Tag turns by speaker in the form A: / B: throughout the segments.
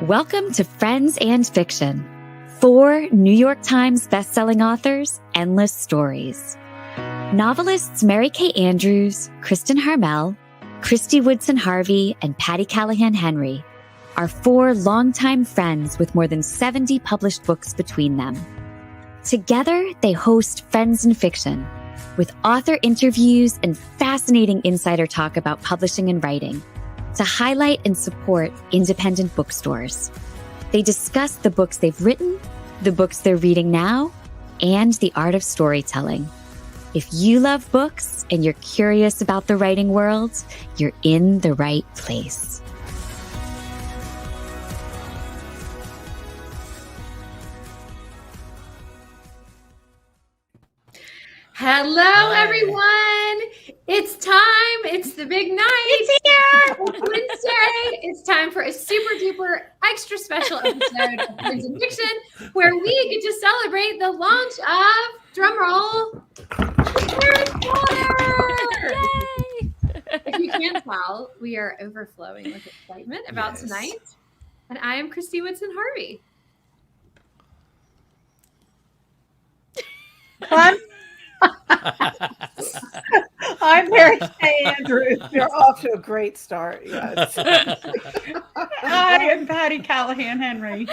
A: Welcome to Friends and Fiction. 4 New York Times bestselling authors, endless stories. Novelists Mary Kay Andrews, Kristin Harmel, Kristy Woodson Harvey, and Patti Callahan Henry are 4 longtime friends with more than 70 published books between them. Together, they host Friends and Fiction, with author interviews and fascinating insider talk about publishing and writing, to highlight and support independent bookstores. They discuss the books they've written, the books they're reading now, and the art of storytelling. If you love books and you're curious about the writing world, you're in the right place.
B: Hello, everyone. It's time. It's the big night.
C: It's here.
B: It's Wednesday. It's time for a super duper extra special episode of Friends and Fiction, where we get to celebrate the launch of, drumroll, Harry Potter. Yay! If you can't tell, we are overflowing with excitement about tonight. And I am Kristy Woodson Harvey.
C: I'm Mary Kay Andrews. You're off to a great start. Yes.
D: Hi, I'm Patti Callahan Henry.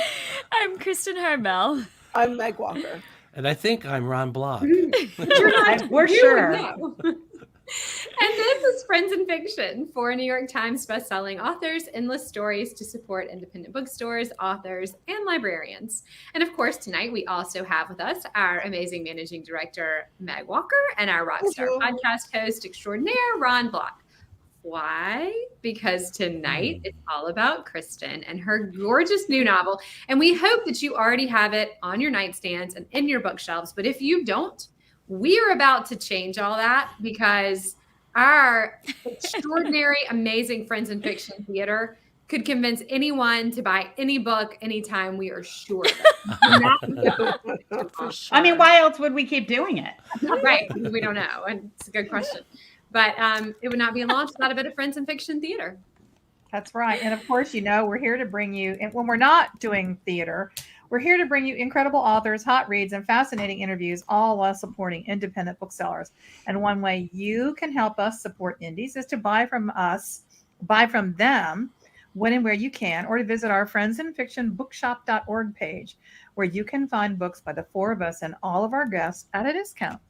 A: I'm Kristin Harmel.
C: I'm Meg Walker.
E: And I think I'm Ron Block.
D: We're sure.
B: And this is Friends and Fiction, 4 New York Times bestselling authors, endless stories to support independent bookstores, authors, and librarians. And of course, tonight we also have with us our amazing managing director, Meg Walker, and our rockstar podcast host extraordinaire, Ron Block. Why? Because tonight it's all about Kristin and her gorgeous new novel. And we hope that you already have it on your nightstands and in your bookshelves. But if you don't, we are about to change all that because our extraordinary, amazing Friends and Fiction theater could convince anyone to buy any book anytime. We are sure.
D: I mean, why else would we keep doing it?
B: Right. We don't know. And it's a good question. But it would not be launched without a bit of Friends and Fiction theater.
D: That's right. And of course, we're here to bring you, and when we're not doing theater, we're here to bring you incredible authors, hot reads, and fascinating interviews, all while supporting independent booksellers. And one way you can help us support indies is to buy from them when and where you can, or to visit our Friends and Fiction bookshop.org page, where you can find books by the 4 of us and all of our guests at a discount.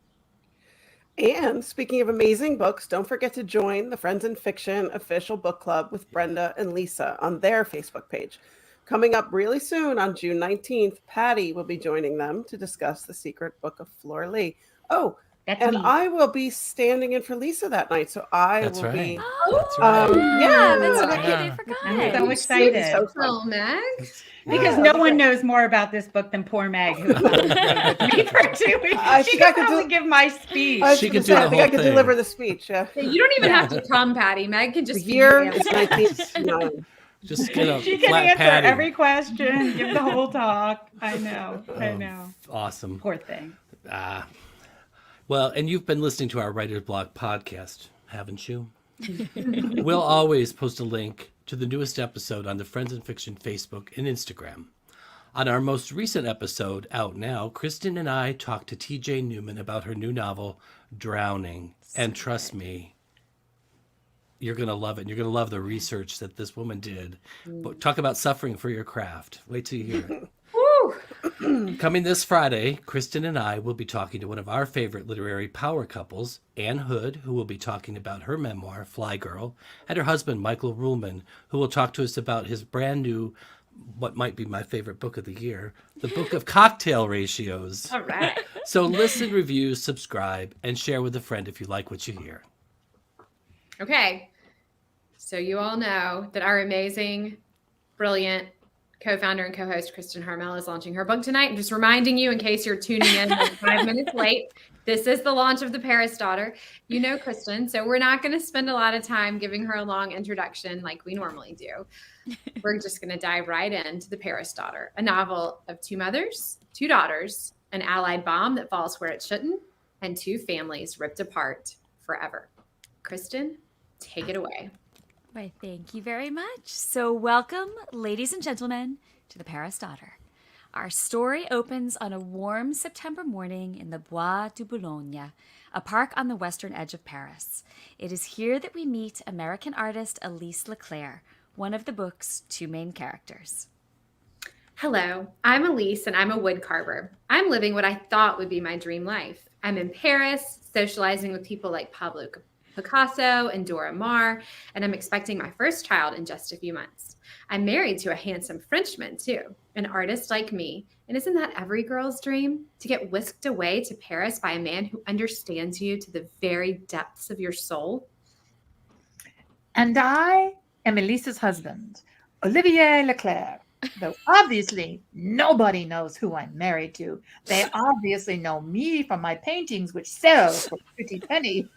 C: And speaking of amazing books, don't forget to join the Friends and Fiction official book club with Brenda and Lisa on their Facebook page. Coming up really soon on June 19th, Patti will be joining them to discuss The Secret Book of Flora Lee. Oh,
D: That's
C: and
D: me.
C: I will be standing in for Lisa that night, so I will be.
E: That's right.
A: Yeah, that's
C: Yeah.
A: right. I forgot.
D: I'm so excited.
C: So fun.
B: Oh, Meg.
D: Because no one knows more about this book than poor Meg, who was with me for 2 weeks. She could probably give my speech.
E: She can do the
C: I think
E: whole
C: I could
E: thing.
C: deliver the speech. Yeah.
B: You don't even have to come, Patti. Meg can
C: The
B: just
C: year
B: be
C: is 1969.
E: Just get a
D: She can
E: flat
D: answer
E: patty.
D: every question, give the whole talk. I know.
E: Awesome.
D: Poor thing.
E: Well, and you've been listening to our Writer's Block podcast, haven't you? We'll always post a link to the newest episode on the Friends and Fiction Facebook and Instagram. On our most recent episode, out now, Kristin and I talked to T.J. Newman about her new novel, Drowning. And trust me, you're going to love it. You're going to love the research that this woman did. But talk about suffering for your craft. Wait till you hear it. Coming this Friday, Kristin and I will be talking to one of our favorite literary power couples, Anne Hood, who will be talking about her memoir, Fly Girl, and her husband, Michael Ruhlman, who will talk to us about his brand new, what might be my favorite book of the year, the Book of Cocktail Ratios.
B: All right.
E: So listen, review, subscribe, and share with a friend if you like what you hear.
B: Okay. So you all know that our amazing, brilliant co-founder and co-host Kristin Harmel is launching her book tonight. I'm just reminding you, in case you're tuning in like 5 minutes late, this is the launch of The Paris Daughter. You know Kristin, so we're not going to spend a lot of time giving her a long introduction like we normally do. We're just going to dive right into The Paris Daughter, a novel of 2 mothers, 2 daughters, an Allied bomb that falls where it shouldn't, and 2 families ripped apart forever. Kristin, take it away.
A: Why, thank you very much. So, welcome, ladies and gentlemen, to The Paris Daughter. Our story opens on a warm September morning in the Bois de Boulogne, a park on the western edge of Paris. It is here that we meet American artist Elise Leclerc, one of the book's two main characters.
B: Hello, I'm Elise and I'm a wood carver. I'm living what I thought would be my dream life. I'm in Paris, socializing with people like Pablo Picasso and Dora Maar, and I'm expecting my first child in just a few months. I'm married to a handsome Frenchman too, an artist like me. And isn't that every girl's dream? To get whisked away to Paris by a man who understands you to the very depths of your soul?
D: And I am Elise's husband, Olivier Leclerc. Though obviously nobody knows who I'm married to. They obviously know me from my paintings, which sell for a pretty penny.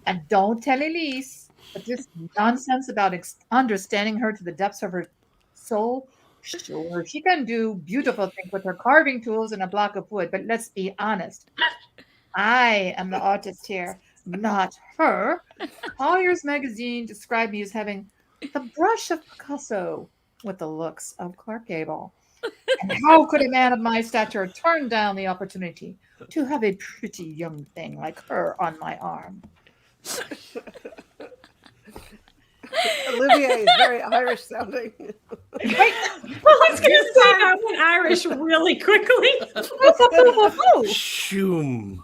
D: And don't tell Elise, but this nonsense about understanding her to the depths of her soul. Sure, she can do beautiful things with her carving tools and a block of wood, but let's be honest. I am the artist here, not her. Collier's magazine described me as having the brush of Picasso with the looks of Clark Gable. And how could a man of my stature turn down the opportunity to have a pretty young thing like her on my arm?
C: Olivier is very Irish sounding.
B: Well, I was going to say that went Irish really quickly.
E: Shoom.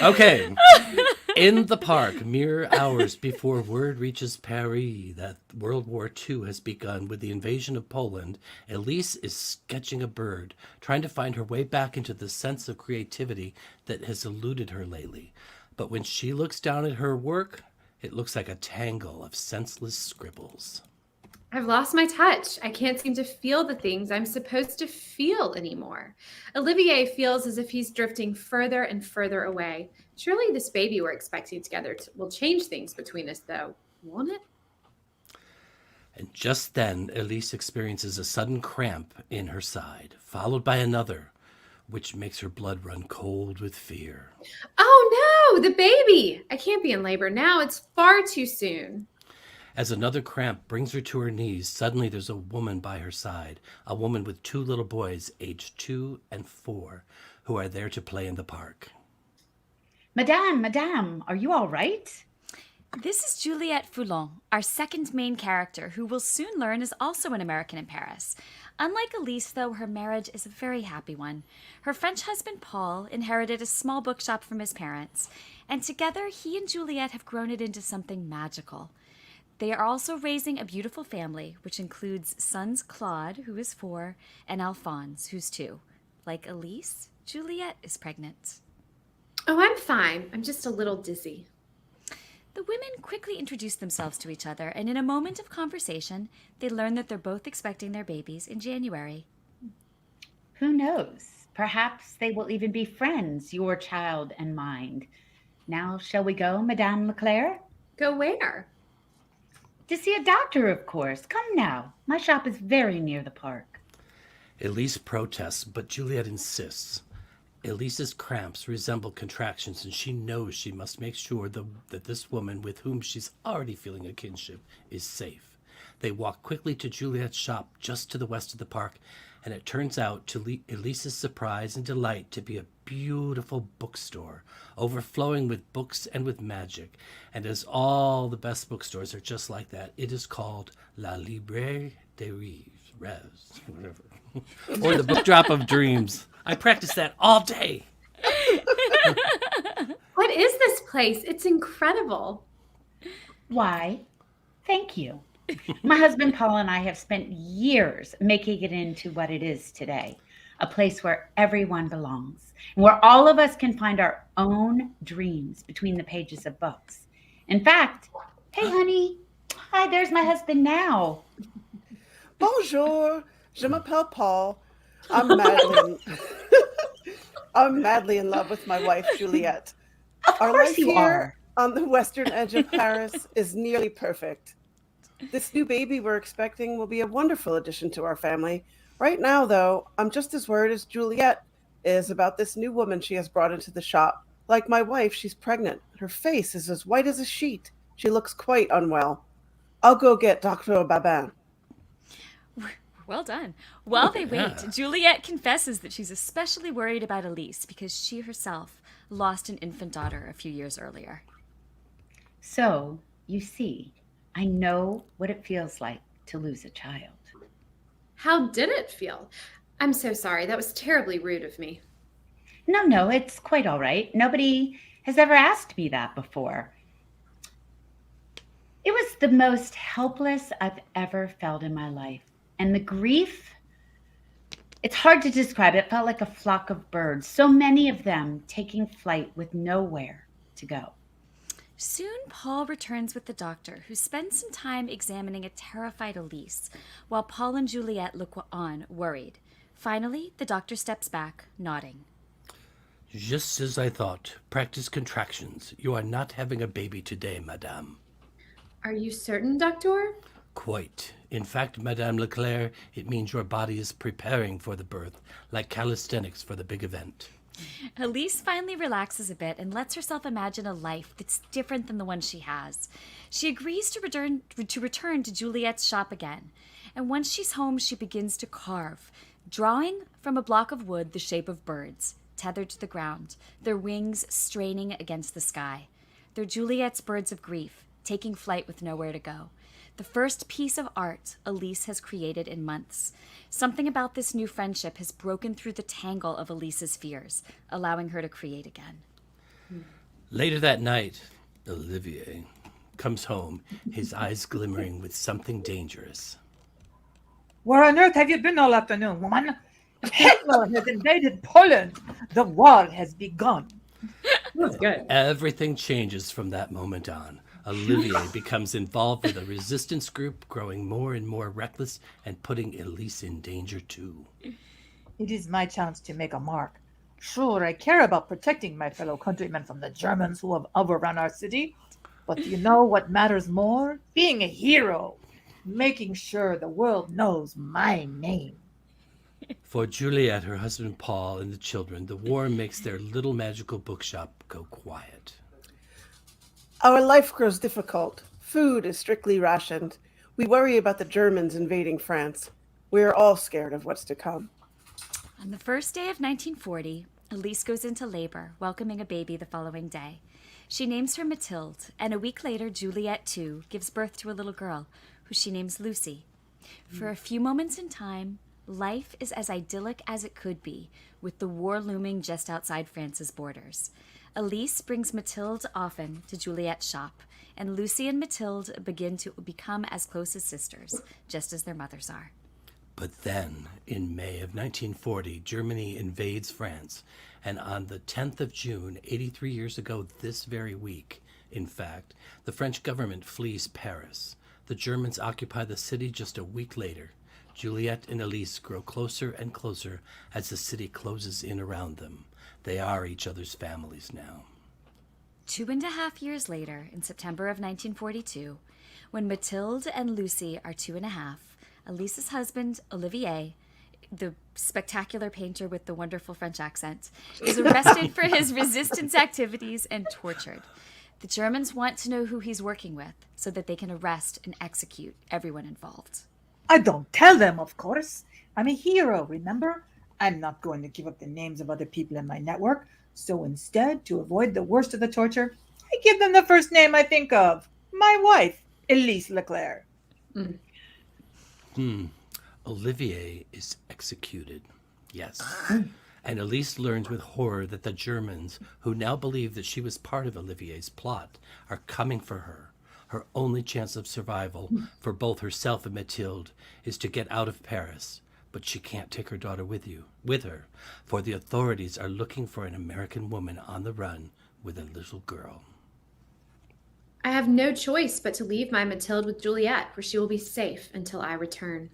E: Okay. In the park, mere hours before word reaches Paris that World War II has begun with the invasion of Poland, Elise is sketching a bird, trying to find her way back into the sense of creativity that has eluded her lately. But when she looks down at her work, it looks like a tangle of senseless scribbles.
B: I've lost my touch. I can't seem to feel the things I'm supposed to feel anymore. Olivier feels as if he's drifting further and further away. Surely this baby we're expecting together will change things between us, though, won't it?
E: And just then, Elise experiences a sudden cramp in her side, followed by another, which makes her blood run cold with fear.
B: Oh no, the baby! I can't be in labor now. It's far too soon.
E: As another cramp brings her to her knees, suddenly there's a woman by her side, a woman with two little boys, aged 2 and 4, who are there to play in the park.
F: Madame, are you all right?
A: This is Juliette Foulon, our second main character, who we'll soon learn is also an American in Paris. Unlike Elise, though, her marriage is a very happy one. Her French husband, Paul, inherited a small bookshop from his parents, and together he and Juliette have grown it into something magical. They are also raising a beautiful family, which includes sons Claude, who is 4, and Alphonse, who's 2. Like Elise, Juliette is pregnant.
B: Oh, I'm fine. I'm just a little dizzy.
A: The women quickly introduce themselves to each other, and in a moment of conversation, they learn that they're both expecting their babies in January.
F: Who knows? Perhaps they will even be friends, your child and mine. Now, shall we go, Madame Leclerc?
B: Go where?
F: To see a doctor, of course. Come now. My shop is very near the park.
E: Elise protests, but Juliette insists. Elise's cramps resemble contractions, and she knows she must make sure that this woman with whom she's already feeling a kinship is safe. They walk quickly to Juliette's shop just to the west of the park, and it turns out, to Elise's surprise and delight, to be a beautiful bookstore, overflowing with books and with magic. And as all the best bookstores are just like that, it is called La Librairie des Rêves, whatever. Or the Book Drop of Dreams. I practice that all day.
B: What is this place? It's incredible.
F: Why, thank you. My husband Paul and I have spent years making it into what it is today, a place where everyone belongs, and where all of us can find our own dreams between the pages of books. In fact, hey, honey, hi, there's my husband now.
C: Bonjour, je m'appelle Paul. I'm madly in love with my wife, Juliette.
F: Of
C: Our
F: course
C: life
F: you
C: here
F: are.
C: on the western edge of Paris is nearly perfect. This new baby we're expecting will be a wonderful addition to our family. Right now, though, I'm just as worried as Juliette is about this new woman she has brought into the shop. Like my wife, she's pregnant. Her face is as white as a sheet. She looks quite unwell. I'll go get Dr. Babin.
G: Well done. While they
E: Yeah.
G: wait, Juliet confesses that she's especially worried about Elise because she herself lost an infant daughter a few years earlier.
F: So, you see, I know what it feels like to lose a child.
B: How did it feel? I'm so sorry. That was terribly rude of me.
F: No, it's quite all right. Nobody has ever asked me that before. It was the most helpless I've ever felt in my life. And the grief, it's hard to describe. It felt like a flock of birds, so many of them taking flight with nowhere to go.
G: Soon, Paul returns with the doctor, who spends some time examining a terrified Elise, while Paul and Juliet look on, worried. Finally, the doctor steps back, nodding.
E: Just as I thought. Practice contractions. You are not having a baby today, madame.
B: Are you certain, Doctor?
E: Quite. In fact, Madame Leclerc, it means your body is preparing for the birth, like calisthenics for the big event.
G: Elise finally relaxes a bit and lets herself imagine a life that's different than the one she has. She agrees to return to Juliet's shop again, and once she's home, she begins to carve, drawing from a block of wood the shape of birds, tethered to the ground, their wings straining against the sky. They're Juliet's birds of grief, taking flight with nowhere to go. The first piece of art Elise has created in months. Something about this new friendship has broken through the tangle of Elise's fears, allowing her to create again.
E: Later that night, Olivier comes home, his eyes glimmering with something dangerous.
D: Where on earth have you been all afternoon, woman? Hitler has invaded Poland. The war has begun.
B: That's good.
E: Everything changes from that moment on. Olivier becomes involved with a resistance group, growing more and more reckless and putting Elise in danger too.
D: It is my chance to make a mark. Sure, I care about protecting my fellow countrymen from the Germans who have overrun our city. But do you know what matters more? Being a hero. Making sure the world knows my name.
E: For Juliet, her husband Paul, and the children, the war makes their little magical bookshop go quiet.
C: Our life grows difficult. Food is strictly rationed. We worry about the Germans invading France. We are all scared of what's to come.
G: On the first day of 1940, Elise goes into labor, welcoming a baby the following day. She names her Mathilde, and a week later, Juliet, too, gives birth to a little girl, who she names Lucy. For a few moments in time, life is as idyllic as it could be, with the war looming just outside France's borders. Elise brings Mathilde often to Juliet's shop, and Lucy and Mathilde begin to become as close as sisters, just as their mothers are.
E: But then, in May of 1940, Germany invades France, and on the 10th of June, 83 years ago this very week, in fact, the French government flees Paris. The Germans occupy the city just a week later. Juliet and Elise grow closer and closer as the city closes in around them. They are each other's families now.
G: 2.5 years later, in September of 1942, when Mathilde and Lucy are 2.5, Elise's husband, Olivier, the spectacular painter with the wonderful French accent, is arrested for his resistance activities and tortured. The Germans want to know who he's working with so that they can arrest and execute everyone involved.
D: I don't tell them, of course. I'm a hero, remember? I'm not going to give up the names of other people in my network. So instead, to avoid the worst of the torture, I give them the first name I think of. My wife, Elise Leclerc.
E: Olivier is executed. Yes. And Elise learns with horror that the Germans, who now believe that she was part of Olivier's plot, are coming for her. Her only chance of survival for both herself and Mathilde is to get out of Paris. But she can't take her daughter with her, for the authorities are looking for an American woman on the run with a little girl.
B: I have no choice but to leave my Mathilde with Juliet, where she will be safe until I return.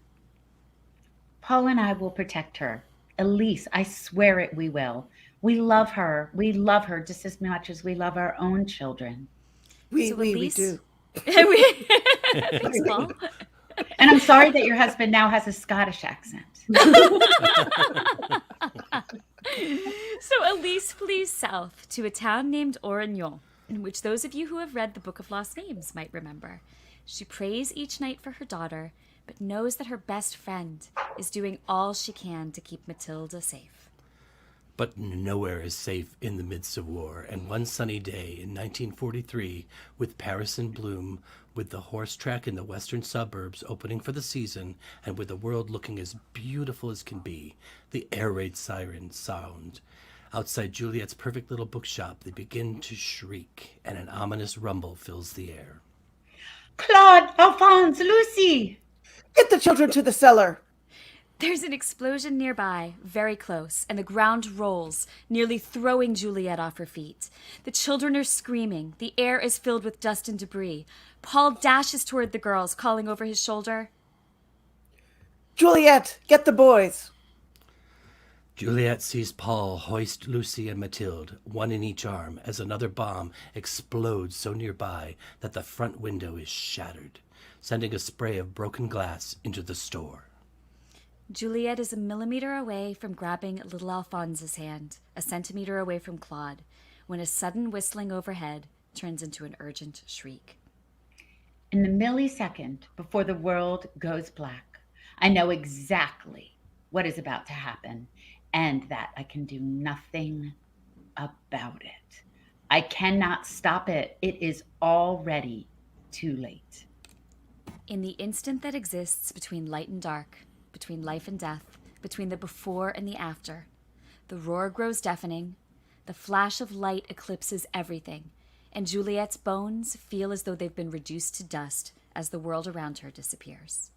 F: Paul and I will protect her. Elise, I swear it, we will. We love her. We love her just as much as we love our own children.
C: We
G: Elise-
C: do.
G: Thanks, Paul.
F: And I'm sorry that your husband now has a Scottish accent.
G: So Elise flees south to a town named Orignon, in which those of you who have read the Book of Lost Names might remember. She prays each night for her daughter, but knows that her best friend is doing all she can to keep Matilda safe.
E: But nowhere is safe in the midst of war, and one sunny day in 1943, with Paris in bloom, with the horse track in the western suburbs opening for the season, and with the world looking as beautiful as can be, the air raid sirens sound. Outside Juliet's perfect little bookshop, they begin to shriek, and an ominous rumble fills the air.
F: Claude, Alphonse, Lucy!
C: Get the children to the cellar.
G: There's an explosion nearby, very close, and the ground rolls, nearly throwing Juliet off her feet. The children are screaming. The air is filled with dust and debris. Paul dashes toward the girls, calling over his shoulder,
C: Juliet, get the boys.
E: Juliet sees Paul hoist Lucy and Mathilde, one in each arm, as another bomb explodes so nearby that the front window is shattered, sending a spray of broken glass into the store.
G: Juliet is a millimeter away from grabbing little Alphonse's hand, a centimeter away from Claude, when a sudden whistling overhead turns into an urgent shriek.
F: In the millisecond before the world goes black, I know exactly what is about to happen, and that I can do nothing about it. I cannot stop it. It is already too late.
G: In the instant that exists between light and dark, between life and death, between the before and the after, the roar grows deafening, the flash of light eclipses everything, and Juliet's bones feel as though they've been reduced to dust as the world around her disappears.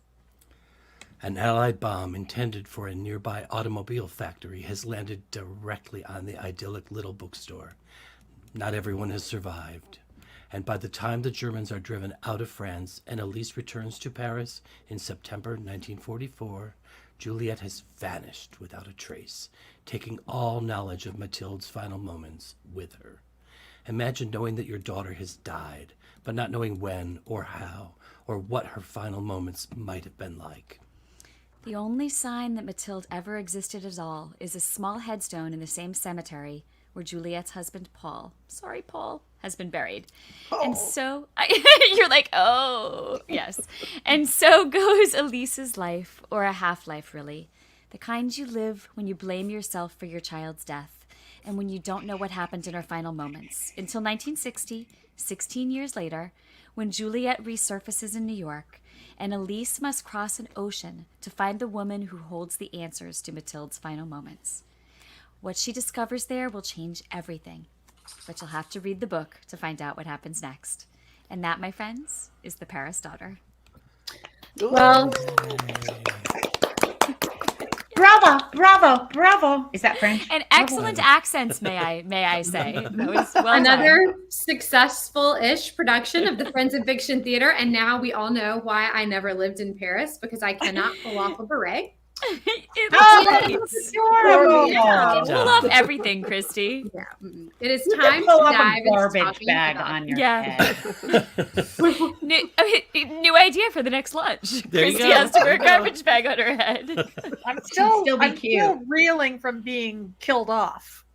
E: An Allied bomb intended for a nearby automobile factory has landed directly on the idyllic little bookstore. Not everyone has survived, and by the time the Germans are driven out of France and Elise returns to Paris in September 1944, Juliet has vanished without a trace, taking all knowledge of Mathilde's final moments with her. Imagine knowing that your daughter has died, but not knowing when or how or what her final moments might have been like.
G: The only sign that Mathilde ever existed at all is a small headstone in the same cemetery where Juliet's husband, Paul, sorry, Paul, has been buried.
C: Oh.
G: And so, you're like, oh, yes. And so goes Elise's life, or a half-life, really. The kind you live when you blame yourself for your child's death, and when you don't know what happened in her final moments, until 1960, 16 years later, when Juliet resurfaces in New York, and Elise must cross an ocean to find the woman who holds the answers to Mathilde's final moments. What she discovers there will change everything, but you'll have to read the book to find out what happens next. And that, my friends, is The Paris Daughter.
B: Well,
F: Bravo, bravo, bravo. Is that French?
G: And excellent accents, may I say. That was well
B: another
G: done.
B: successful-ish production of the Friends of Fiction Theater, and now we all know why I never lived in Paris, because I cannot pull off a beret.
G: It
F: Oh,
G: was
F: that's adorable.
G: You pull off everything, Kristy.
B: Yeah, it is
F: You
B: time
F: can pull
B: to
F: up
B: dive
F: a
B: into
F: garbage
B: talking
F: bag
B: about-
F: on your
G: Yeah.
F: head.
G: New idea for the next lunch.
E: There you
G: Kristy
E: go.
G: has to wear a garbage bag on her head.
D: I'm still
F: still be cute.
D: reeling from being killed off.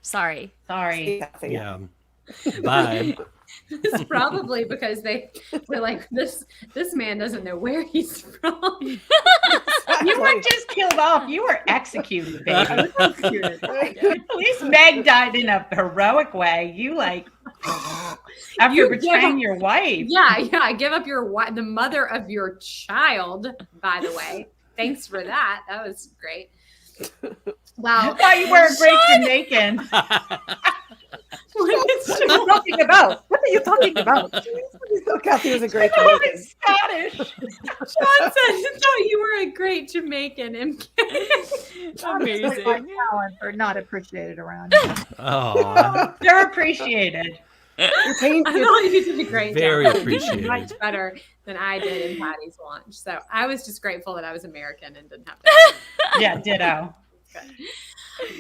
G: Sorry.
F: Sorry.
E: Yeah. Bye.
B: It's probably because they're like, this lean doesn't know where he's from.
F: You weren't just killed off, you were executed, baby. At least Meg died in a heroic way. You after
B: You
F: betraying
B: give-
F: your wife.
B: Yeah, give up the mother of your child, by the way. Thanks for that. That was great. Wow.
F: I thought you were a great Jamaican.
D: What are you talking about? What are you talking about?
C: Kathy was a great
F: Oh,
C: Jamaican.
F: it's Scottish.
B: Sean said he thought you were a great Jamaican.
G: Amazing.
D: My talents are not appreciated around here.
E: Oh,
F: They're appreciated.
C: You're painted.
B: I thought you did a great
E: very
B: job.
E: appreciated.
B: Much better than I did in Patty's launch. So I was just grateful that I was American and didn't have to.
F: Yeah, ditto.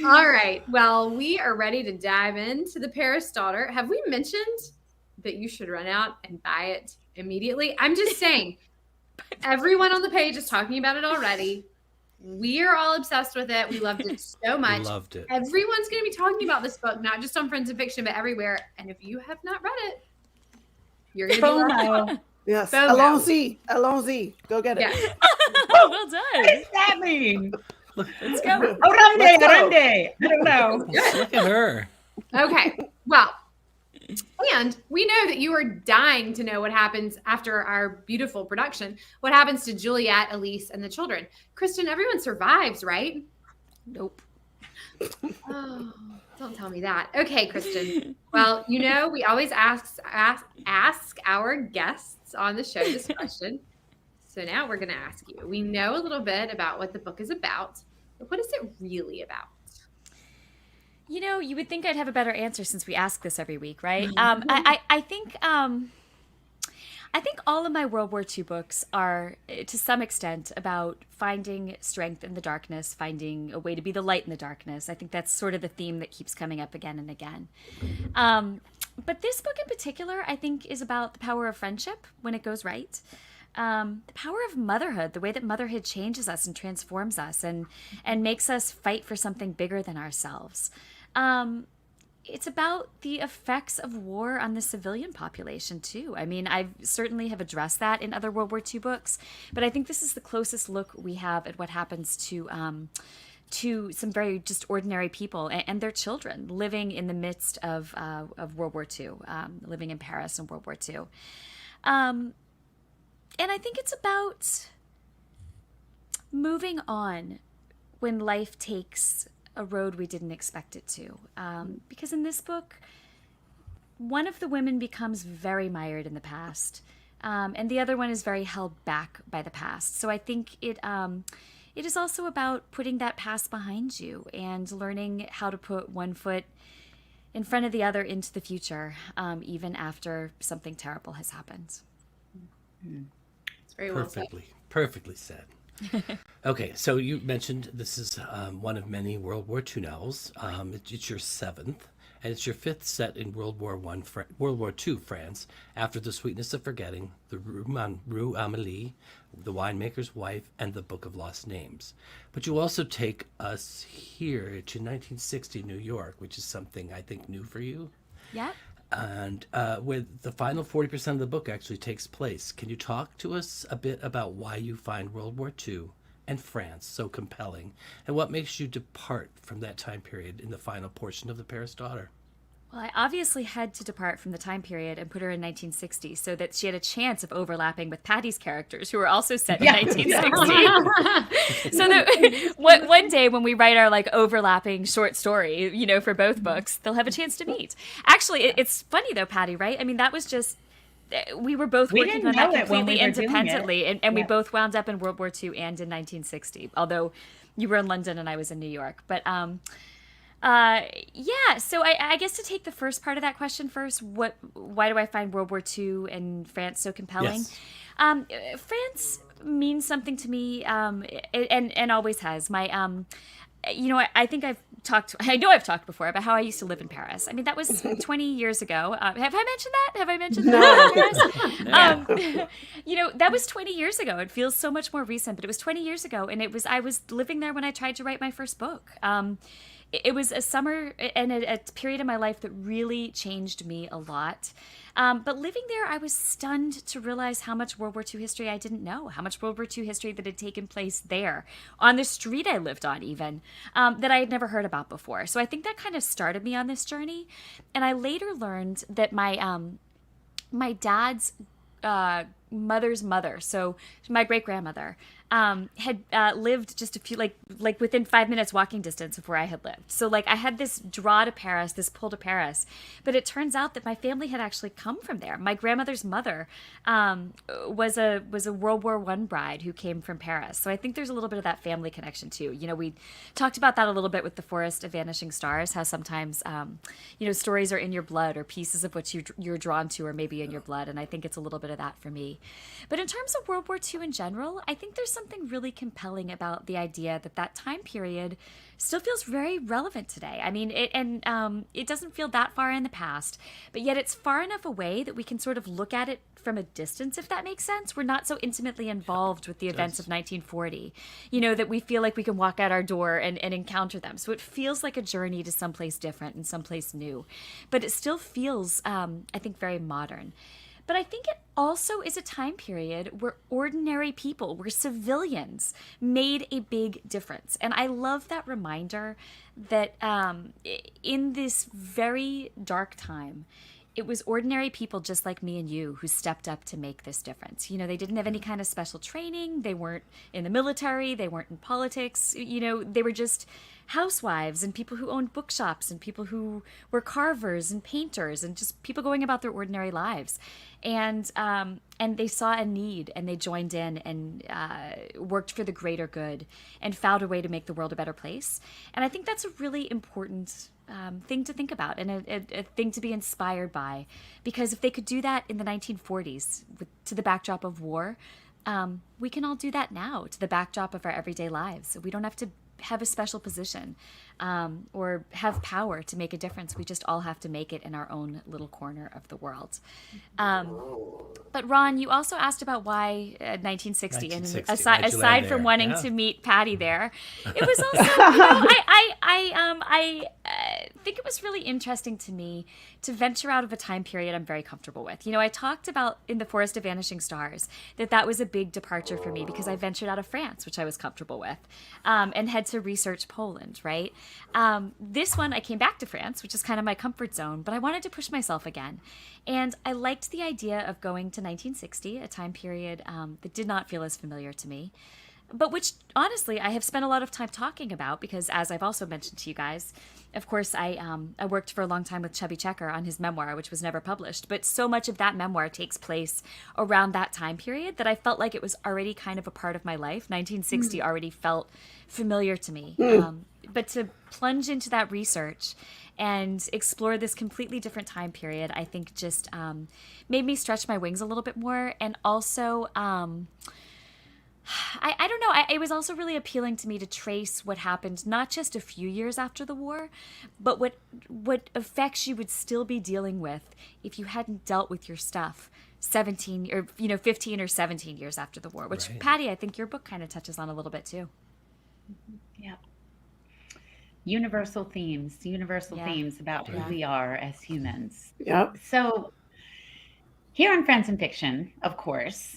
B: All right. Well, we are ready to dive into The Paris Daughter. Have we mentioned that you should run out and buy it immediately? I'm just saying, everyone on the page is talking about it already. We are all obsessed with it. We loved it so much.
E: Loved it.
B: Everyone's going to be talking about this book, not just on Friends of Fiction, but everywhere. And if you have not read it, you're going to be left out.
C: Yes.
B: FOMO.
C: Allons-y. Allons-y. Go get it.
B: Yeah.
G: Well
F: What
G: done.
F: does that mean?
G: Let's go.
F: Orande,
C: Let's go.
F: orande. I don't know.
E: Look at her.
B: Okay. Well, and we know that you are dying to know what happens after our beautiful production. What happens to Juliet, Elise, and the children? Kristin, everyone survives, right?
G: Nope.
B: Oh, don't tell me that. Okay, Kristin. Well, you know, we always ask our guests on the show this question. So now we're going to ask you. We know a little bit about what the book is about, but what is it really about?
G: You know, you would think I'd have a better answer since we ask this every week, right? I think all of my World War II books are, to some extent, about finding strength in the darkness, finding a way to be the light in the darkness. I think that's sort of the theme that keeps coming up again and again. But this book in particular, I think, is about the power of friendship when it goes right. The power of motherhood, the way that motherhood changes us and transforms us and makes us fight for something bigger than ourselves. It's about the effects of war on the civilian population, too. I mean, I certainly have addressed that in other World War II books, but I think this is the closest look we have at what happens to some very just ordinary people and their children living in the midst of World War II, living in Paris in World War II. And I think it's about moving on when life takes a road we didn't expect it to. Because in this book, one of the women becomes very mired in the past, and the other one is very held back by the past. So I think it is also about putting that past behind you and learning how to put one foot in front of the other into the future, even after something terrible has happened.
B: It's very well said.
E: Perfectly said. Okay, so you mentioned this is one of many World War II novels. It's your seventh, and it's your fifth set in World War II France. After The Sweetness of Forgetting, The Rue Amélie, The Winemaker's Wife, and The Book of Lost Names. But you also take us here to 1960 New York, which is something I think new for you.
G: Yeah.
E: And with the final 40% of the book actually takes place. Can you talk to us a bit about why you find World War II and France so compelling, and what makes you depart from that time period in the final portion of The Paris Daughter?
G: Well, I obviously had to depart from the time period and put her in 1960 so that she had a chance of overlapping with Patti's characters, who were also set in 1960. So that one day when we write our overlapping short story, for both books, they'll have a chance to meet. Actually, it's funny though, Patti, right? I mean, that was just, we were both working on that completely independently, and we both wound up in World War II and in 1960, although you were in London and I was in New York. But so I guess to take the first part of that question first, why do I find World War II and France so compelling? Yes. France means something to me, and always has. I think I know I've talked before about how I used to live in Paris. I mean, that was 20 years ago. Have I mentioned that? Have I mentioned that? No. That was 20 years ago. It feels so much more recent, but it was 20 years ago, and I was living there when I tried to write my first book. It was a summer and a period in my life that really changed me a lot. But living there, I was stunned to realize how much World War II history I didn't know, how much World War II history that had taken place there, on the street I lived on even, that I had never heard about before. So I think that kind of started me on this journey. And I later learned that my dad's mother's mother, so my great-grandmother, had lived just a few, like within 5 minutes walking distance of where I had lived. So I had this draw to Paris, this pull to Paris, but it turns out that my family had actually come from there. My grandmother's mother was a World War I bride who came from Paris. So I think there's a little bit of that family connection too. We talked about that a little bit with The Forest of Vanishing Stars, how sometimes stories are in your blood, or pieces of what you're drawn to are maybe in your blood, and I think it's a little bit of that for me. But in terms of World War II in general, I think there's something really compelling about the idea that time period still feels very relevant today. I mean, it doesn't feel that far in the past, but yet it's far enough away that we can sort of look at it from a distance, if that makes sense. We're not so intimately involved with the events of 1940, that we feel like we can walk out our door and encounter them. So it feels like a journey to someplace different and someplace new, but it still feels, I think, very modern. But I think it also is a time period where ordinary people, where civilians made a big difference. And I love that reminder that in this very dark time, it was ordinary people just like me and you who stepped up to make this difference. You know, they didn't have any kind of special training. They weren't in the military. They weren't in politics. You know, they were just housewives and people who owned bookshops and people who were carvers and painters and just people going about their ordinary lives. And they saw a need and they joined in and worked for the greater good and found a way to make the world a better place. And I think that's a really important thing to think about and a thing to be inspired by, because if they could do that in the 1940s to the backdrop of war, we can all do that now to the backdrop of our everyday lives. We don't have to have a special position or have power to make a difference. We just all have to make it in our own little corner of the world. But Ron, you also asked about why 1960, and aside from wanting to meet Patti there, it was also, you know, I think it was really interesting to me to venture out of a time period I'm very comfortable with. You know, I talked about in The Forest of Vanishing Stars that was a big departure for me because I ventured out of France, which I was comfortable with, and had to research Poland, right? This one, I came back to France, which is kind of my comfort zone, but I wanted to push myself again. And I liked the idea of going to 1960, a time period that did not feel as familiar to me, but which, honestly, I have spent a lot of time talking about because, as I've also mentioned to you guys, of course, I worked for a long time with Chubby Checker on his memoir, which was never published, but so much of that memoir takes place around that time period that I felt like it was already kind of a part of my life. 1960 already felt familiar to me. But to plunge into that research and explore this completely different time period, I think just made me stretch my wings a little bit more. And also, I don't know, it was also really appealing to me to trace what happened not just a few years after the war, but what effects you would still be dealing with if you hadn't dealt with your stuff 17 or 15 or 17 years after the war, which, right. Patti, I think your book kind of touches on a little bit too.
F: Yeah. Universal themes about who we are as humans.
C: Yep.
F: So here on Friends and Fiction, of course,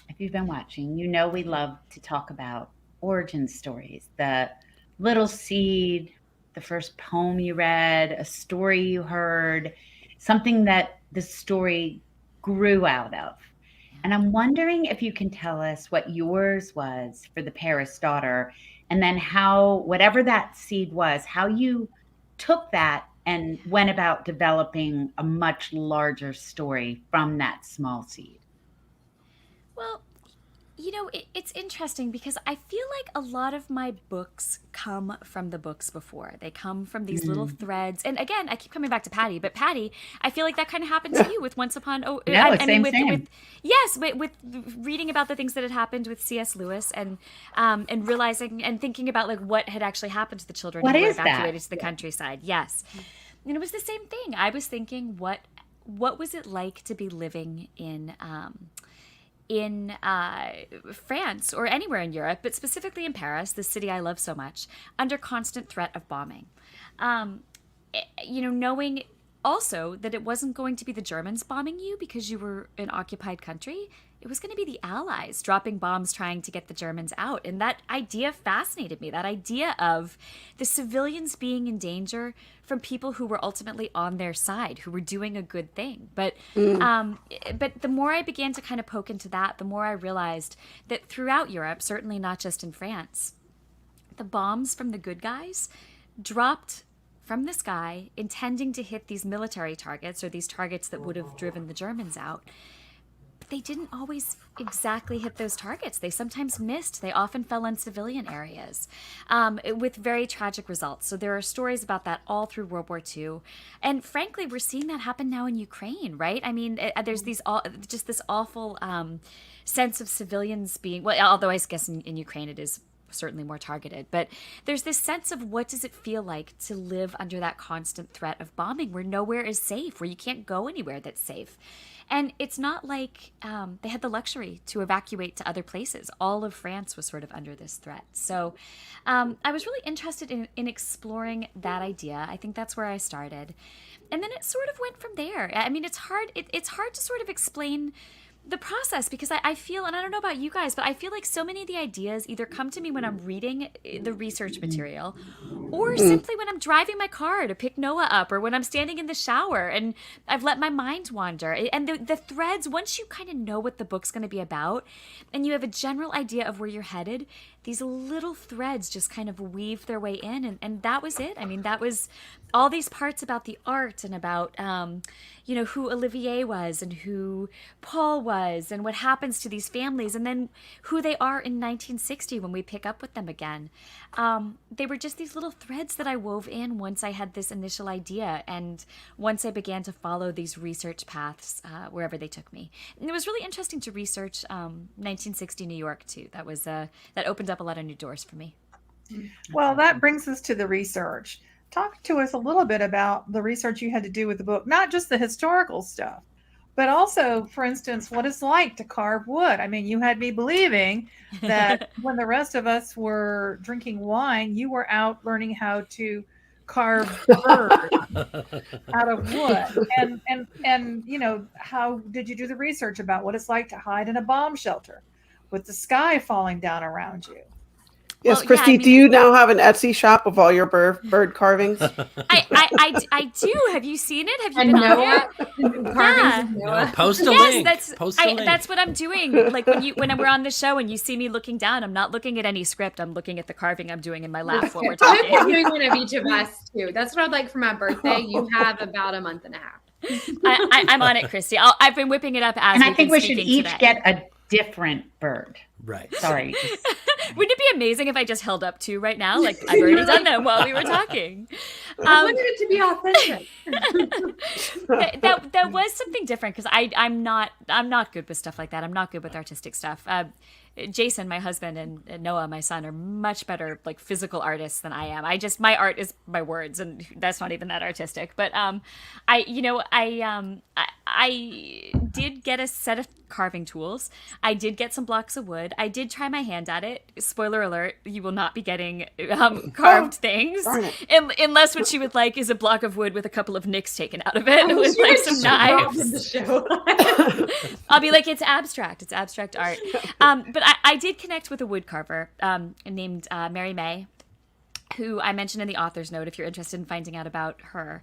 F: if you've been watching, you know we love to talk about origin stories, the little seed, the first poem you read, a story you heard, something that the story grew out of. And I'm wondering if you can tell us what yours was for The Paris Daughter, and then how, whatever that seed was, how you took that and went about developing a much larger story from that small seed.
G: Well, you know, it's interesting because I feel like a lot of my books come from the books before. They come from these little threads. And again, I keep coming back to Patti, but Patti, I feel like that kind of happened to you with Once Upon... with reading about the things that had happened with C.S. Lewis and realizing and thinking about like what had actually happened to the children who were evacuated to the countryside. Yes. And it was the same thing. I was thinking, what was it like to be living in France or anywhere in Europe, but specifically in Paris, the city I love so much, under constant threat of bombing. Knowing also that it wasn't going to be the Germans bombing you because you were an occupied country. It was going to be the Allies dropping bombs trying to get the Germans out. And that idea fascinated me, that idea of the civilians being in danger from people who were ultimately on their side, who were doing a good thing. But the more I began to kind of poke into that, the more I realized that throughout Europe, certainly not just in France, the bombs from the good guys dropped from the sky, intending to hit these military targets or these targets that would have driven the Germans out. But they didn't always exactly hit those targets. They sometimes missed. They often fell on civilian areas with very tragic results. So there are stories about that all through World War II. And frankly, we're seeing that happen now in Ukraine, right? I mean, there's this awful sense of civilians being, well, although I guess in Ukraine it is certainly more targeted. But there's this sense of what does it feel like to live under that constant threat of bombing where nowhere is safe, where you can't go anywhere that's safe. And it's not like they had the luxury to evacuate to other places. All of France was sort of under this threat. So I was really interested in exploring that idea. I think that's where I started. And then it sort of went from there. I mean, it's hard to sort of explain the process because I feel, and I don't know about you guys, but I feel like so many of the ideas either come to me when I'm reading the research material or simply when I'm driving my car to pick Noah up or when I'm standing in the shower and I've let my mind wander. And the threads, once you kind of know what the book's going to be about and you have a general idea of where you're headed, these little threads just kind of weave their way in. And that was it. I mean, that was all these parts about the art and about, who Olivier was and who Paul was and what happens to these families and then who they are in 1960 when we pick up with them again. They were just these little threads that I wove in once I had this initial idea and once I began to follow these research paths wherever they took me. And it was really interesting to research 1960 New York too. That was that opened up a lot of new doors for me.
D: Well, that brings us to the research. Talk to us a little bit about the research you had to do with the book, not just the historical stuff, but also, for instance, what it's like to carve wood. I mean, you had me believing that when the rest of us were drinking wine, you were out learning how to carve birds out of wood. And how did you do the research about what it's like to hide in a bomb shelter with the sky falling down around you?
C: Yes, Kristy, do you now have an Etsy shop of all your bird carvings?
G: I do. Have you seen it? Have you been on it?
B: Carvings of
E: Noah. Post a link.
G: That's what I'm doing. Like when we're on the show and you see me looking down, I'm not looking at any script. I'm looking at the carving I'm doing in my lap while we're talking.
B: I'm doing one of each of us too. That's what I'd like for my birthday. You have about a month and a half.
G: I'm on it, Kristy. I've been whipping it up as.
F: And I think we should each get a different bird.
E: Right.
F: Sorry.
G: Wouldn't it be amazing if I just held up two right now? Like I've already done them while we were talking.
B: I wanted it to be authentic.
G: that was something different because I'm not good with stuff like that. I'm not good with artistic stuff. Jason, my husband, and Noah, my son, are much better like physical artists than I am. My art is my words, and that's not even that artistic. But I did get a set of carving tools. I did get some blocks of wood. I did try my hand at it. Spoiler alert: you will not be getting carved things unless what she would like is a block of wood with a couple of nicks taken out of it with like some knives. I'll be like, it's abstract. It's abstract art. But I did connect with a wood carver named Mary May, who I mentioned in the author's note if you're interested in finding out about her.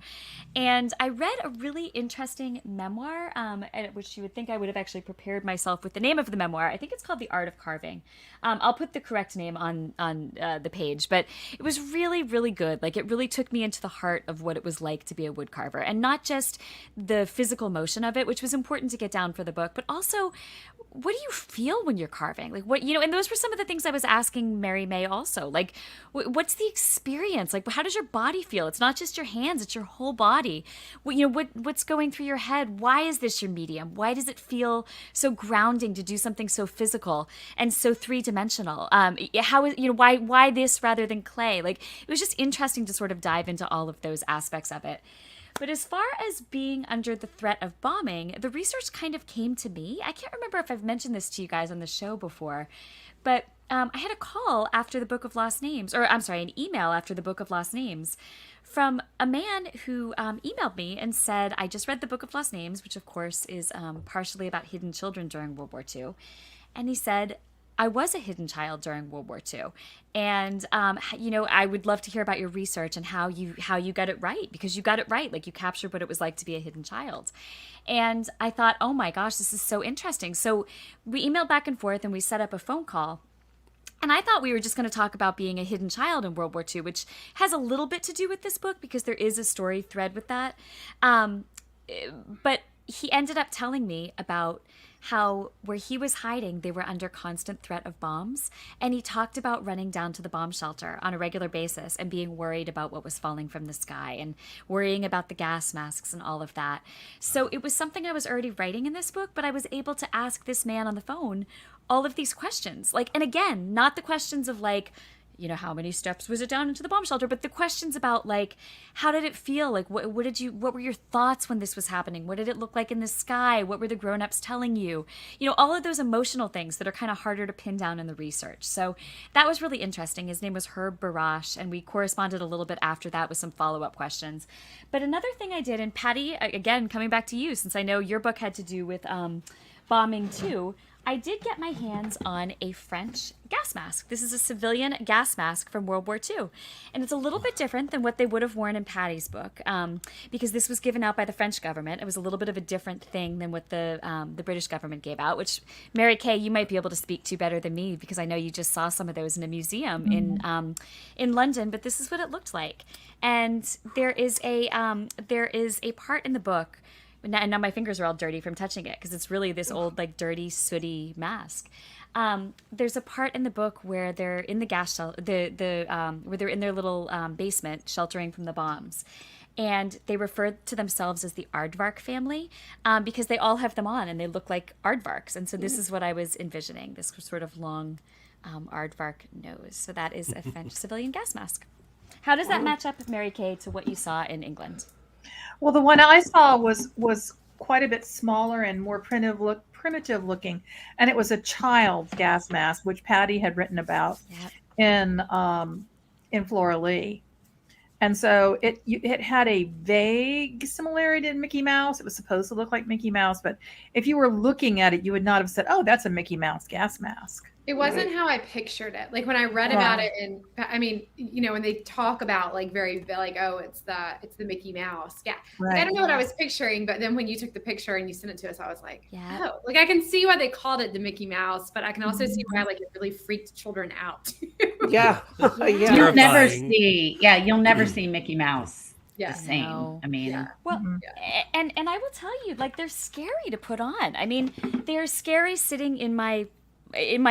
G: And I read a really interesting memoir, which you would think I would have actually prepared myself with the name of the memoir. I think it's called The Art of Carving. I'll put the correct name on the page, but it was really, really good. Like it really took me into the heart of what it was like to be a wood carver, and not just the physical motion of it, which was important to get down for the book, but also what do you feel when you're carving? Like what, and those were some of the things I was asking Mary May also. Like what's the experience? Like how does your body feel? It's not just your hands, it's your whole body. What's going through your head? Why is this your medium? Why does it feel so grounding to do something so physical and so three-dimensional? Why this rather than clay? Like it was just interesting to sort of dive into all of those aspects of it. But as far as being under the threat of bombing, the research kind of came to me. I can't remember if I've mentioned this to you guys on the show before, but I had a call after the Book of Lost Names, or I'm sorry, an email after the Book of Lost Names from a man who emailed me and said, I just read the Book of Lost Names, which of course is partially about hidden children during World War II. And he said, I was a hidden child during World War II. And, I would love to hear about your research and how you got it right, because you got it right. Like you captured what it was like to be a hidden child. And I thought, oh my gosh, this is so interesting. So we emailed back and forth and we set up a phone call. And I thought we were just going to talk about being a hidden child in World War II, which has a little bit to do with this book because there is a story thread with that. But he ended up telling me about how where he was hiding, they were under constant threat of bombs. And he talked about running down to the bomb shelter on a regular basis and being worried about what was falling from the sky and worrying about the gas masks and all of that. So it was something I was already writing in this book, but I was able to ask this man on the phone all of these questions. Like, and again, not the questions of like, you know, how many steps was it down into the bomb shelter? But the questions about like, how did it feel? Like, what were your thoughts when this was happening? What did it look like in the sky? What were the grown-ups telling you? You know, all of those emotional things that are kind of harder to pin down in the research. So that was really interesting. His name was Herb Barash, and we corresponded a little bit after that with some follow-up questions. But another thing I did, and Patti, again, coming back to you, since I know your book had to do with bombing too, I did get my hands on a French gas mask. This is a civilian gas mask from World War II. And it's a little bit different than what they would have worn in Patti's book, because this was given out by the French government. It was a little bit of a different thing than what the British government gave out, which, Mary Kay, you might be able to speak to better than me, because I know you just saw some of those in a museum in London, but this is what it looked like. And there is a part in the book, and now my fingers are all dirty from touching it because it's really this old, like, dirty, sooty mask. There's a part in the book where they're in the gas where they're in their little basement sheltering from the bombs, and they refer to themselves as the Aardvark family because they all have them on and they look like aardvarks. And so this is what I was envisioning, this sort of long aardvark nose. So that is a French civilian gas mask. How does that match up, Mary Kay, to what you saw in England?
D: Well, the one I saw was quite a bit smaller and more primitive looking, and it was a child's gas mask, which Patti had written about in Flora Lee. And so it had a vague similarity to Mickey Mouse. It was supposed to look like Mickey Mouse, but if you were looking at it, you would not have said, "Oh, that's a Mickey Mouse gas mask."
B: It wasn't how I pictured it. Like when I read about it, and I mean, you know, when they talk about like oh, it's the Mickey Mouse. Yeah.
D: Right.
B: Like, I don't know what I was picturing, but then when you took the picture and you sent it to us, I was like, oh, like I can see why they called it the Mickey Mouse, but I can also see why like it really freaked children out.
C: Yeah.
F: You'll never see Mickey Mouse
B: the
F: same.
B: No.
F: I mean,
G: well, and I will tell you, like, they're scary to put on. I mean, they're scary sitting in my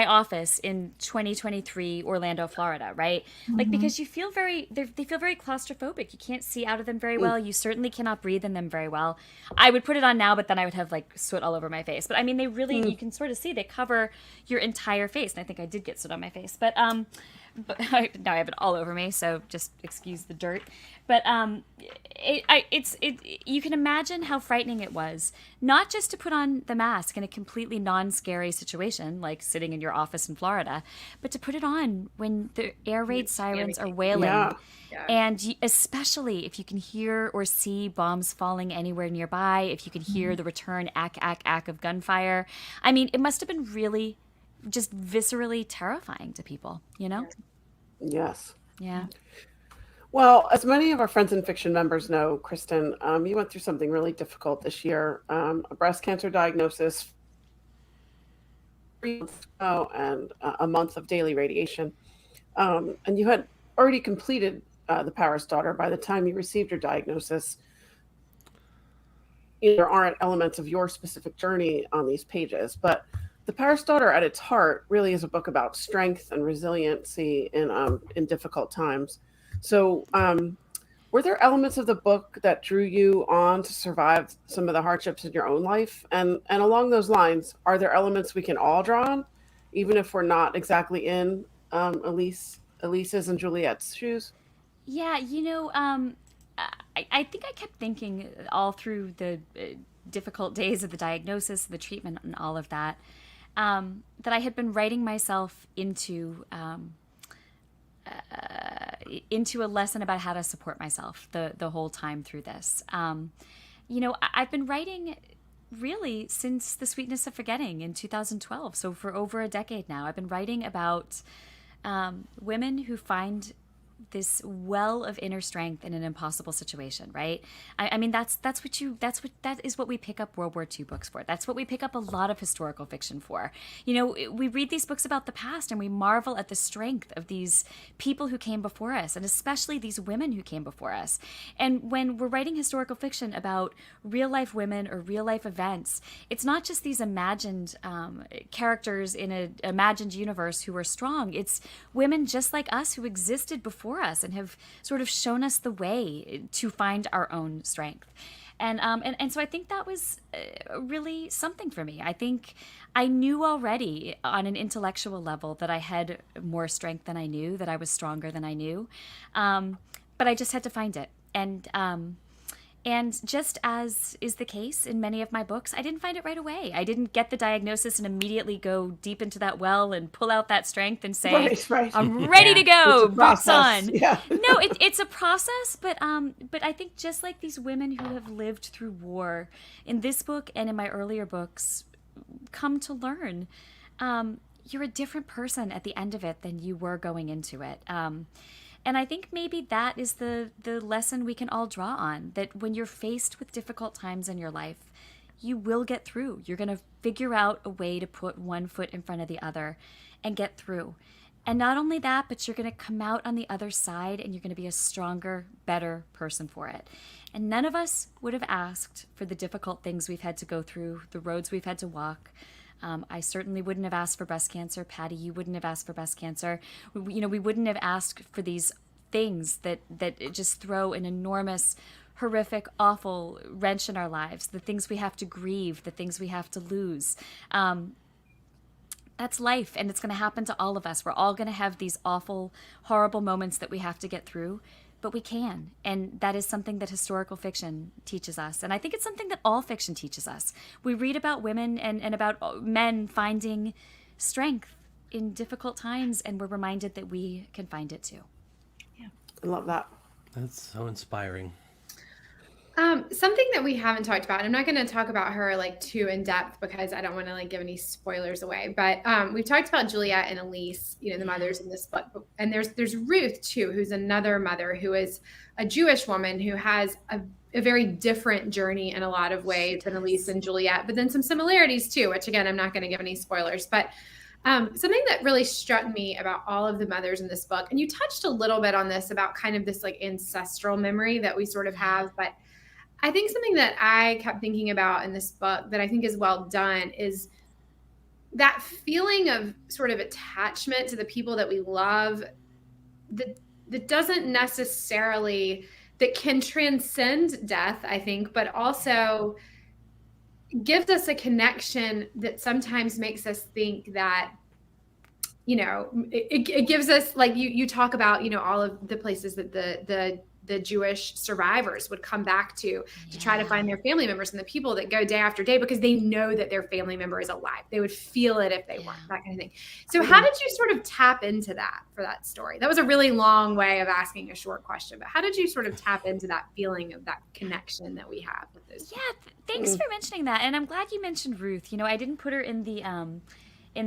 G: office in 2023 Orlando, Florida, right? Like, because you feel they feel very claustrophobic. You can't see out of them very well. You certainly cannot breathe in them very well. I would put it on now, but then I would have like soot all over my face. But I mean, they really, you can sort of see they cover your entire face. And I think I did get soot on my face, but now I have it all over me, so just excuse the dirt. But you can imagine how frightening it was, not just to put on the mask in a completely non-scary situation, like sitting in your office in Florida, but to put it on when the air raid sirens are wailing.
C: Yeah.
G: And especially if you can hear or see bombs falling anywhere nearby, if you can hear the return ack of gunfire. I mean, it must have been really just viscerally terrifying to people, you know?
C: Yes.
G: Yeah.
C: Well, as many of our Friends in Fiction members know, Kristin, you went through something really difficult this year, a breast cancer diagnosis 3 months ago and a month of daily radiation. And you had already completed The Paris Daughter by the time you received your diagnosis. There aren't elements of your specific journey on these pages, but The Paris Daughter at its heart really is a book about strength and resiliency in difficult times. So were there elements of the book that drew you on to survive some of the hardships in your own life? And along those lines, are there elements we can all draw on, even if we're not exactly in Elise's and Juliet's shoes?
G: Yeah, you know, I think I kept thinking all through the difficult days of the diagnosis, the treatment, and all of that, that I had been writing myself into a lesson about how to support myself the whole time through this. You know, I've been writing really since The Sweetness of Forgetting in 2012. So for over a decade now, I've been writing about women who find this well of inner strength in an impossible situation, right? I mean, that is what we pick up World War II books for. That's what we pick up a lot of historical fiction for. You know, we read these books about the past and we marvel at the strength of these people who came before us, and especially these women who came before us. And when we're writing historical fiction about real life women or real life events, it's not just these imagined characters in an imagined universe who are strong. It's women just like us who existed before us and have sort of shown us the way to find our own strength. And so I think that was really something for me. I think I knew already on an intellectual level that I had more strength than I knew, that I was stronger than I knew. But I just had to find it. And just as is the case in many of my books, I didn't find it right away. I didn't get the diagnosis and immediately go deep into that well and pull out that strength and say,
C: Right.
G: I'm ready to go,
C: It's a
G: boots
C: process.
G: on.
C: Yeah.
G: No, it's a process, but I think just like these women who have lived through war in this book and in my earlier books come to learn, you're a different person at the end of it than you were going into it. And I think maybe that is the lesson we can all draw on, that when you're faced with difficult times in your life, you will get through. You're going to figure out a way to put one foot in front of the other and get through. And not only that, but you're going to come out on the other side and you're going to be a stronger, better person for it. And none of us would have asked for the difficult things we've had to go through, the roads we've had to walk. I certainly wouldn't have asked for breast cancer. Patti, you wouldn't have asked for breast cancer. We wouldn't have asked for these things that just throw an enormous, horrific, awful wrench in our lives. The things we have to grieve, the things we have to lose. That's life, and it's going to happen to all of us. We're all going to have these awful, horrible moments that we have to get through. But we can, and that is something that historical fiction teaches us. And I think it's something that all fiction teaches us. We read about women and about men finding strength in difficult times, and we're reminded that we can find it too.
C: Yeah, I love that.
E: That's so inspiring.
B: Something that we haven't talked about, and I'm not going to talk about her like too in depth because I don't want to like give any spoilers away, but we've talked about Juliet and Elise, the mothers in this book, and there's Ruth too, who's another mother who is a Jewish woman who has a very different journey in a lot of ways than Elise and Juliet, but then some similarities too, which again, I'm not going to give any spoilers, but something that really struck me about all of the mothers in this book, and you touched a little bit on this about kind of this like ancestral memory that we sort of have, but I think something that I kept thinking about in this book that I think is well done is that feeling of sort of attachment to the people that we love that doesn't necessarily, that can transcend death, I think, but also gives us a connection that sometimes makes us think that, it gives us, like you talk about, all of the places that the Jewish survivors would come back to try to find their family members, and the people that go day after day because they know that their family member is alive. They would feel it if they weren't, that kind of thing. So how did you sort of tap into that for that story? That was a really long way of asking a short question, but how did you sort of tap into that feeling of that connection that we have with those people?
G: Yeah, thanks for mentioning that. And I'm glad you mentioned Ruth. I didn't put her in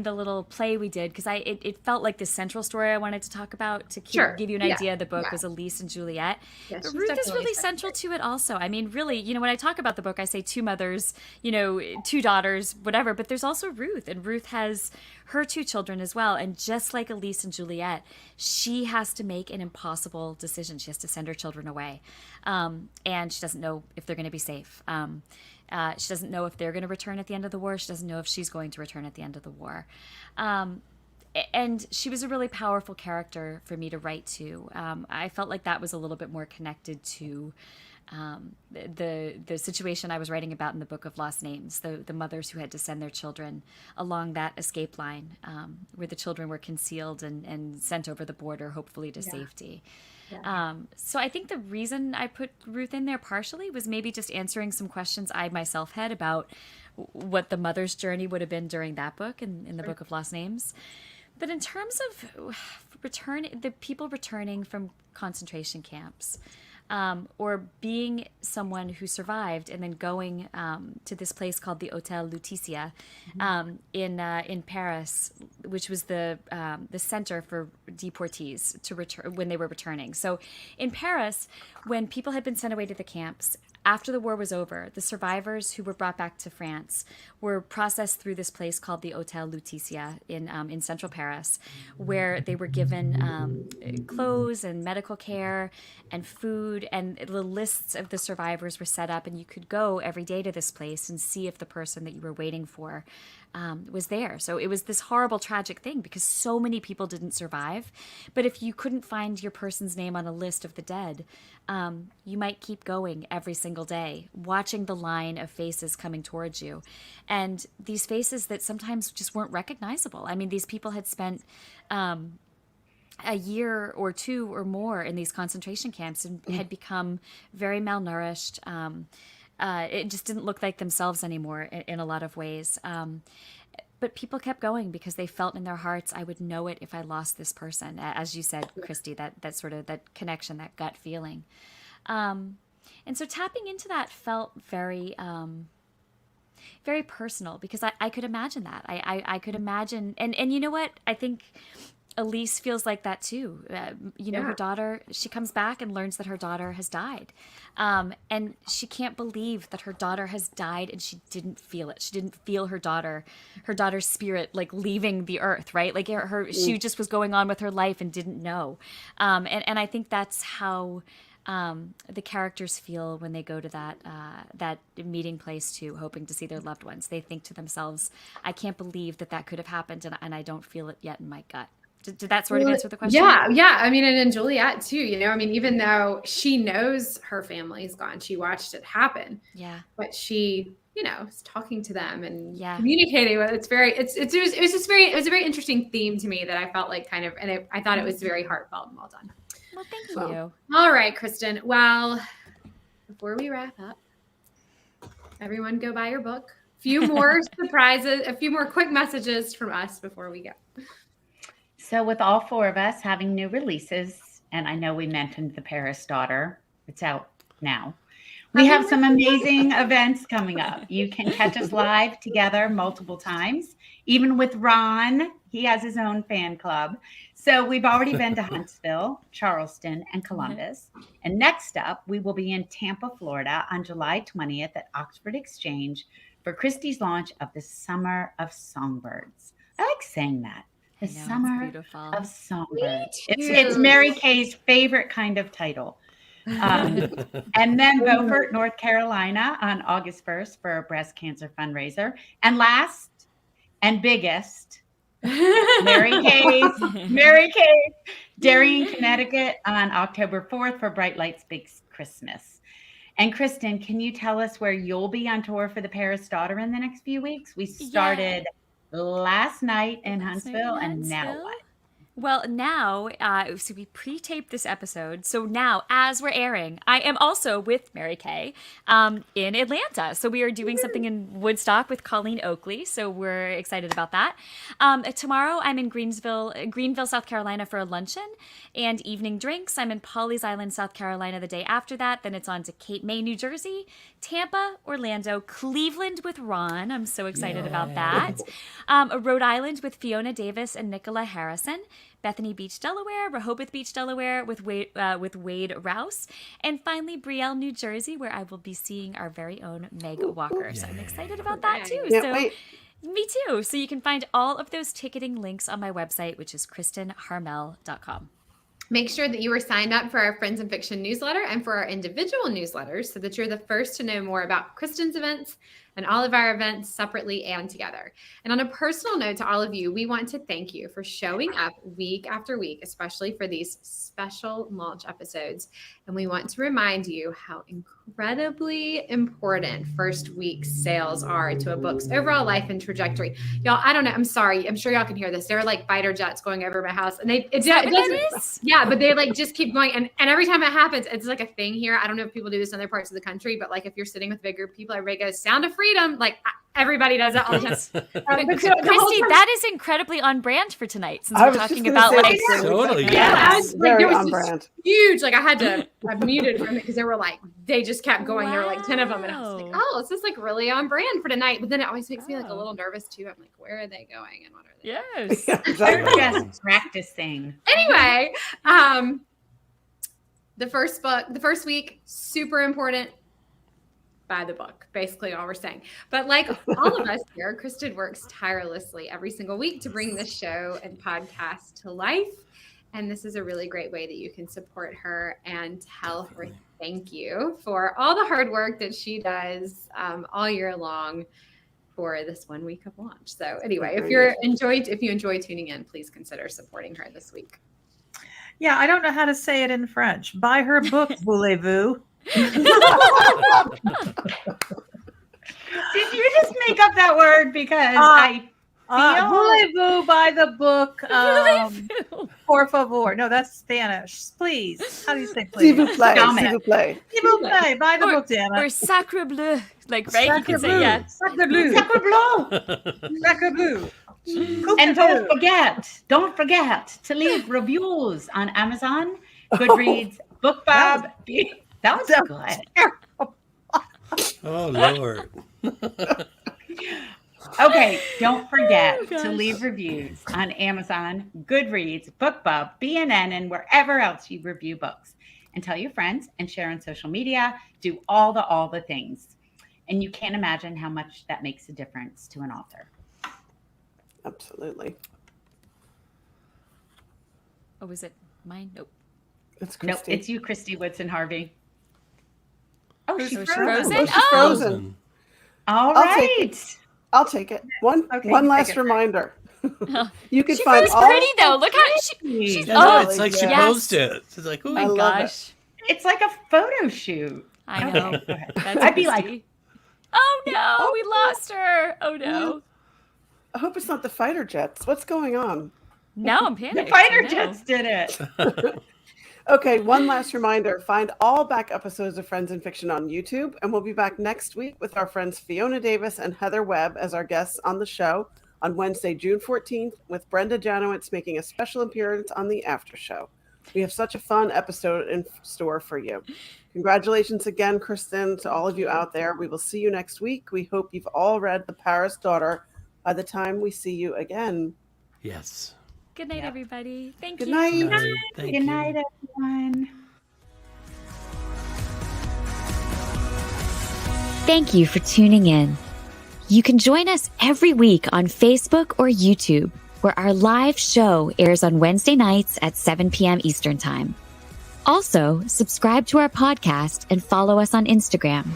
G: the little play we did because it felt like the central story I wanted to talk about to give you an idea of the book was Elise and Juliet.
B: Yeah,
G: but Ruth is really central to it also. I mean, really, when I talk about the book, I say two mothers, two daughters, whatever, but there's also Ruth, and Ruth has her two children as well. And just like Elise and Juliet, she has to make an impossible decision. She has to send her children away. And she doesn't know if they're going to be safe. She doesn't know if they're going to return at the end of the war. She doesn't know if she's going to return at the end of the war. And she was a really powerful character for me to write to. I felt like that was a little bit more connected to the situation I was writing about in the Book of Lost Names, the mothers who had to send their children along that escape line where the children were concealed and sent over the border, hopefully to safety. Yeah. So I think the reason I put Ruth in there partially was maybe just answering some questions I myself had about what the mother's journey would have been during that book in the Book of Lost Names. But in terms of the people returning from concentration camps, or being someone who survived and then going to this place called the Hôtel Lutetia in Paris, which was the center for deportees to return when they were returning. So in Paris, when people had been sent away to the camps, after the war was over, the survivors who were brought back to France were processed through this place called the Hôtel Lutetia in central Paris, where they were given clothes and medical care and food, and the lists of the survivors were set up, and you could go every day to this place and see if the person that you were waiting for was there. So it was this horrible, tragic thing because so many people didn't survive. But if you couldn't find your person's name on a list of the dead, you might keep going every single day, watching the line of faces coming towards you. And these faces that sometimes just weren't recognizable. I mean, these people had spent a year or two or more in these concentration camps and had become very malnourished. It just didn't look like themselves anymore in a lot of ways. But people kept going because they felt in their hearts, I would know it if I lost this person. As you said, Kristy, that sort of that connection, that gut feeling. And so tapping into that felt very, very personal because I could imagine that. I could imagine. And you know what? I think Elise feels like that too. Her daughter, she comes back and learns that her daughter has died. And she can't believe that her daughter has died and she didn't feel it. She didn't feel her daughter's spirit like leaving the earth, right? Like she just was going on with her life and didn't know. And I think that's how the characters feel when they go to that meeting place too, hoping to see their loved ones. They think to themselves, I can't believe that could have happened and I don't feel it yet in my gut. Did that sort of answer the question?
B: Yeah. I mean, and in Juliet too, even though she knows her family's gone, she watched it happen.
G: Yeah.
B: But she, is talking to them and communicating with. It was a very interesting theme to me that I felt like I thought it was very heartfelt and well done.
G: Well, thank you.
B: All right, Kristin. Well, before we wrap up, everyone go buy your book. A few more surprises, a few more quick messages from us before we go.
F: So with all four of us having new releases, and I know we mentioned The Paris Daughter, it's out now. We have some amazing events coming up. You can catch us live together multiple times, even with Ron. He has his own fan club. So we've already been to Huntsville, Charleston, and Columbus. And next up, we will be in Tampa, Florida on July 20th at Oxford Exchange for Kristy's launch of the Summer of Songbirds. I like saying that. The Summer of Songbirds. It's Mary Kay's favorite kind of title. And then Beaufort, North Carolina on August 1st for a breast cancer fundraiser. And last and biggest, Mary Kay's Darien, Connecticut on October 4th for Bright Lights Big Christmas. And Kristin, can you tell us where you'll be on tour for The Paris Daughter in the next few weeks? We started last night in Huntsville, and now what?
G: Well, now, so we pre-taped this episode. So now, as we're airing, I am also with Mary Kay in Atlanta. So we are doing something in Woodstock with Colleen Oakley. So we're excited about that. Tomorrow, I'm in Greenville, South Carolina for a luncheon and evening drinks. I'm in Pawleys Island, South Carolina the day after that. Then it's on to Cape May, New Jersey, Tampa, Orlando, Cleveland with Ron. I'm so excited about that. Rhode Island with Fiona Davis and Nicola Harrison. Bethany Beach, Delaware, Rehoboth Beach, Delaware with Wade Rouse, and finally Brielle, New Jersey, where I will be seeing our very own Meg Walker. So I'm excited about that too. Me too. So you can find all of those ticketing links on my website, which is KristinHarmel.com.
B: Make sure that you are signed up for our Friends in Fiction newsletter and for our individual newsletters so that you're the first to know more about Kristin's events and all of our events separately and together. And on a personal note to all of you, we want to thank you for showing up week after week, especially for these special launch episodes. And we want to remind you how incredibly important first week sales are to a book's overall life and trajectory. Y'all, I don't know. I'm sorry. I'm sure y'all can hear this. There are like fighter jets going over my house, and it doesn't. Yeah, but they like just keep going. And every time it happens, it's like a thing here. I don't know if people do this in other parts of the country, but like if you're sitting with bigger people, everybody goes, "Sound of freedom." Like everybody does that all the time.
G: Kristy, that is incredibly on brand for tonight, since we're talking about like
E: totally.
B: There was this huge, like I muted from it because they just kept going.
G: Wow.
B: There were like 10 of them, and I was like, oh, this is like really on brand for tonight. But then it always makes me like a little nervous too. I'm like, where are they going and what are they?
G: Yes,
F: they're just practicing.
B: Anyway, the first week, super important. Buy the book, basically all we're saying. But like all of us here, Kristin works tirelessly every single week to bring this show and podcast to life. And this is a really great way that you can support her and tell her thank you for all the hard work that she does all year long for this 1 week of launch. So anyway, if you enjoy tuning in, please consider supporting her this week.
D: Yeah, I don't know how to say it in French. Buy her book, voulez-vous.
F: Did you just make up that word? Because I feel...
D: voulez-vous buy the book? Por favor. No, that's Spanish. Please. How do you say please?
C: S'il vous plaît,
F: Damn it.
C: s'il vous plaît.
D: S'il vous plaît, buy the book, damn
G: Or
D: it.
G: sacre bleu. Like, right? You can say, yeah.
D: Sacre bleu.
F: Sacre bleu.
D: Sacre bleu.
F: And don't forget to leave reviews on Amazon, Goodreads, BookBub. That was good.
E: Oh, Lord.
F: Okay, don't forget to leave reviews on Amazon, Goodreads, BookBub, BNN, and wherever else you review books. And tell your friends and share on social media. Do all the things. And you can't imagine how much that makes a difference to an author.
C: Absolutely.
G: Oh, was it mine? Nope.
C: It's Kristy.
F: Nope, it's you, Kristy, Woodson, Harvey. Oh, she's
G: She's
F: frozen.
G: frozen?
C: Oh, she's frozen.
F: All
C: I'll
F: right.
C: take it. I'll take it. One
D: Okay, you
C: last
D: take it.
C: reminder. You can
G: She
C: find
G: froze
C: all
G: pretty, though. Look how she's...
C: Yeah,
G: Oh,
E: It's like she
C: yes.
E: posed it. It's like,
G: oh
E: ooh.
G: my
C: I love it.
G: gosh.
F: It's like a photo shoot.
G: I know.
F: Okay, go ahead.
G: That's
F: I'd be
G: Kristy.
F: like,
G: oh no, we lost her. Oh no.
C: I hope it's not the fighter jets. What's going on?
G: Now I'm panicked.
F: the fighter
G: I know.
F: jets did it.
C: Okay, one last reminder. Find all back episodes of Friends in Fiction on YouTube, and we'll be back next week with our friends Fiona Davis and Heather Webb as our guests on the show on Wednesday, June 14th, with Brenda Janowitz making a special appearance on the after show. We have such a fun episode in store for you. Congratulations again, Kristin, to all of you out there. We will see you next week. We hope you've all read The Paris Daughter by the time we see you again.
E: Yes.
G: Good night, everybody. Thank
C: Good
G: you.
C: night.
E: Good night. Thank
F: Good
E: you.
F: night, everyone.
A: Thank you for tuning in. You can join us every week on Facebook or YouTube, where our live show airs on Wednesday nights at 7 p.m. Eastern Time. Also, subscribe to our podcast and follow us on Instagram.